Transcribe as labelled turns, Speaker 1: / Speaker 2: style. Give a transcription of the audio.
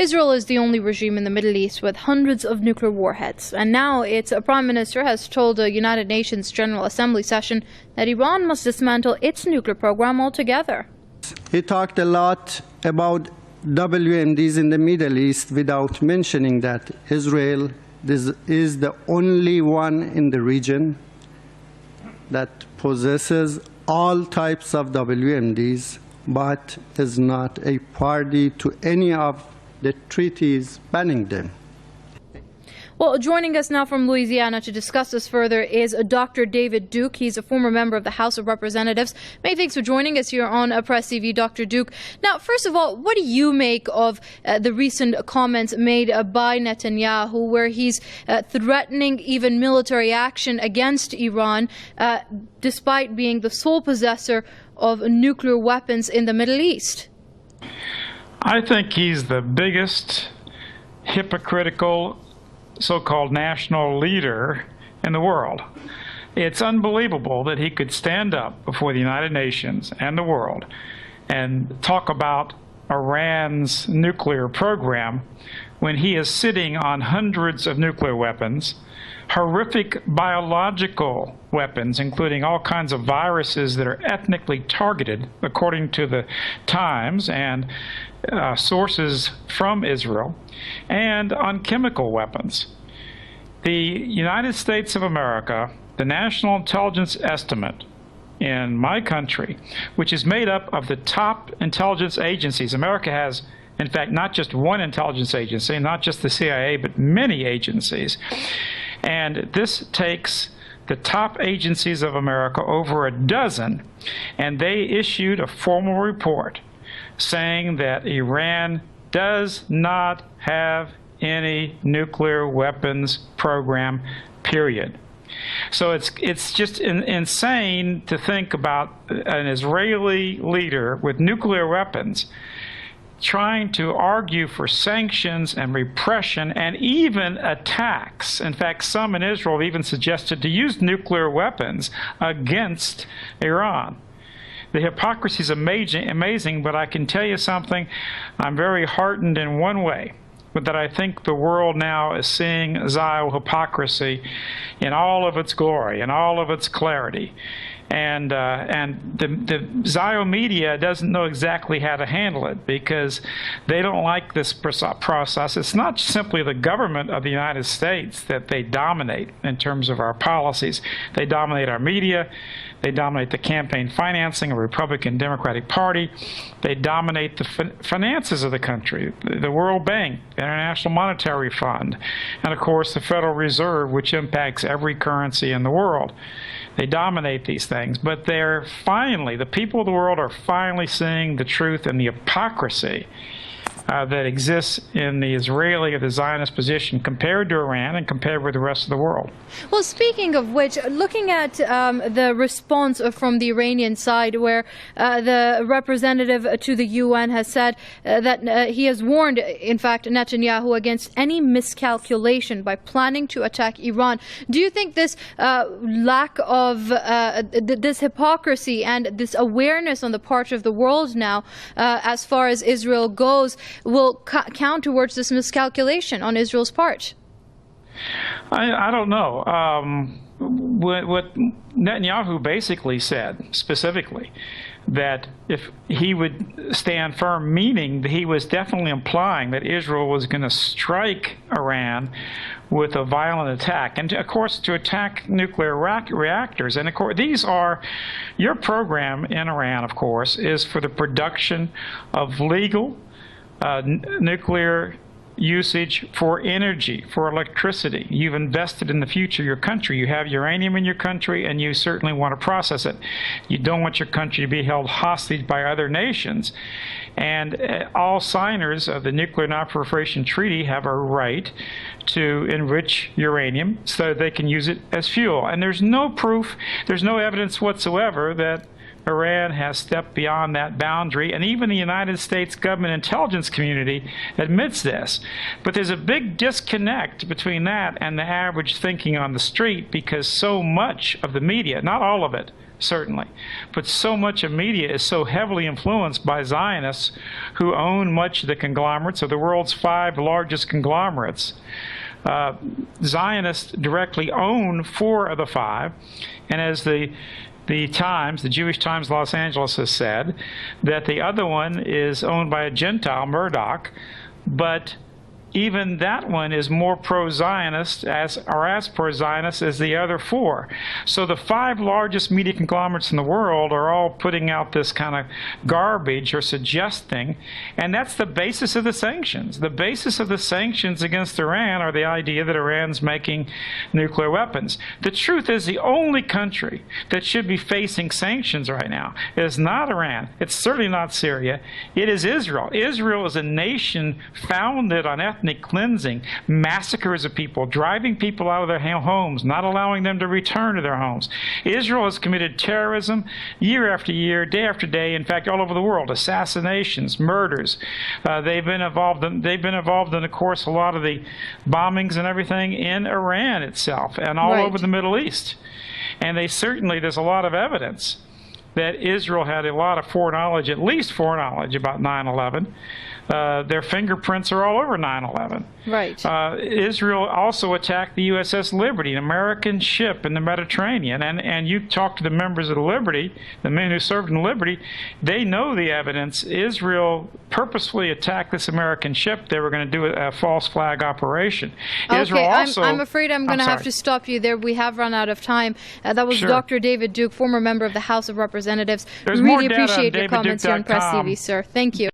Speaker 1: Israel is the only regime in the Middle East with hundreds of nuclear warheads. And now its Prime Minister has told a United Nations General Assembly session that Iran must dismantle its nuclear program altogether.
Speaker 2: He talked a lot about WMDs in the Middle East without mentioning that Israel is the only one in the region that possesses all types of WMDs, but is not a party to any of the treaties banning them.
Speaker 1: Well, joining us now from Louisiana to discuss this further is Dr. David Duke. He's a former member of the House of Representatives. Many thanks for joining us here on Press TV, Dr. Duke. Now, first of all, what do you make of the recent comments made by Netanyahu, where he's threatening even military action against Iran, despite being the sole possessor of nuclear weapons in the Middle East?
Speaker 3: I think he's the biggest hypocritical so-called national leader in the world. It's unbelievable that he could stand up before the United Nations and the world and talk about Iran's nuclear program when he is sitting on hundreds of nuclear weapons, horrific biological weapons, including all kinds of viruses that are ethnically targeted, according to the Times and sources from Israel, and on chemical weapons. The United States of America, the National Intelligence Estimate in my country, which is made up of the top intelligence agencies. America has, in fact, not just one intelligence agency, not just the CIA, but many agencies. And this takes the top agencies of America, over a dozen, and they issued a formal report saying that Iran does not have any nuclear weapons program, period. So it's just insane to think about an Israeli leader with nuclear weapons trying to argue for sanctions and repression and even attacks. In fact, some in Israel even suggested to use nuclear weapons against Iran. The hypocrisy is amazing, but I can tell you something. I'm very heartened in one way, but that I think the world now is seeing Zio hypocrisy in all of its glory, in all of its clarity. And the Zio media doesn't know exactly how to handle it because they don't like this process. It's not simply the government of the United States that they dominate in terms of our policies. They dominate our media. They dominate the campaign financing of the Republican Democratic Party. They dominate the finances of the country, the World Bank, the International Monetary Fund, and of course the Federal Reserve, which impacts every currency in the world. They dominate these things, but they're finally, the people of the world are finally seeing the truth and the hypocrisy that exists in the Israeli or the Zionist position compared to Iran and compared with the rest of the world.
Speaker 1: Well, speaking of which, looking at the response from the Iranian side, where the representative to the UN has said that he has warned, in fact, Netanyahu against any miscalculation by planning to attack Iran. Do you think this lack of this hypocrisy and this awareness on the part of the world now, as far as Israel goes, will count towards this miscalculation on Israel's part?
Speaker 3: I don't know. What Netanyahu basically said, specifically, that if he would stand firm, meaning that he was definitely implying that Israel was going to strike Iran with a violent attack, and of course to attack nuclear reactors. And of course, these are, your program in Iran, of course, is for the production of legal nuclear usage for energy, for electricity. You've invested in the future of your country. You have uranium in your country, and you certainly want to process it. You don't want your country to be held hostage by other nations. And all signers of the Nuclear Non-Proliferation Treaty have a right to enrich uranium so they can use it as fuel. And there's no proof, there's no evidence whatsoever that Iran has stepped beyond that boundary, and even the United States government intelligence community admits this. But there's a big disconnect between that and the average thinking on the street, because so much of the media, not all of it, certainly, but so much of media is so heavily influenced by Zionists who own much of the conglomerates of the world's 5 largest conglomerates. Zionists directly own 4 of the 5, and as the Times, the Jewish Times Los Angeles, has said, that the other one is owned by a Gentile, Murdoch, but even that one is more pro-Zionist as pro-Zionist as the other 4. So the 5 largest media conglomerates in the world are all putting out this kind of garbage or suggesting, and that's the basis of the sanctions. The basis of the sanctions against Iran are the idea that Iran's making nuclear weapons. The truth is, the only country that should be facing sanctions right now is not Iran. It's certainly not Syria. It is Israel. Israel is a nation founded on ethnic cleansing, massacres of people, driving people out of their homes, not allowing them to return to their homes. Israel has committed terrorism year after year, day after day, in fact, all over the world, assassinations, murders. They've been involved in, of course, a lot of the bombings and everything in Iran itself and all over the Middle East. And there's a lot of evidence that Israel had a lot of foreknowledge, at least foreknowledge, about 9/11. Their fingerprints are all over 9/11.
Speaker 1: Right.
Speaker 3: Israel also attacked the USS Liberty, an American ship in the Mediterranean. And you talk to the members of the Liberty, the men who served in the Liberty, they know the evidence. Israel purposefully attacked this American ship. They were going to do a false flag operation.
Speaker 1: Okay,
Speaker 3: Israel also,
Speaker 1: I'm afraid I'm going to have to stop you there. We have run out of time. That was Dr. David Duke, former member of the House of Representatives.
Speaker 3: There's
Speaker 1: really
Speaker 3: more data
Speaker 1: appreciate
Speaker 3: on
Speaker 1: your comments here on Press
Speaker 3: davidduke.com.
Speaker 1: TV, sir. Thank you.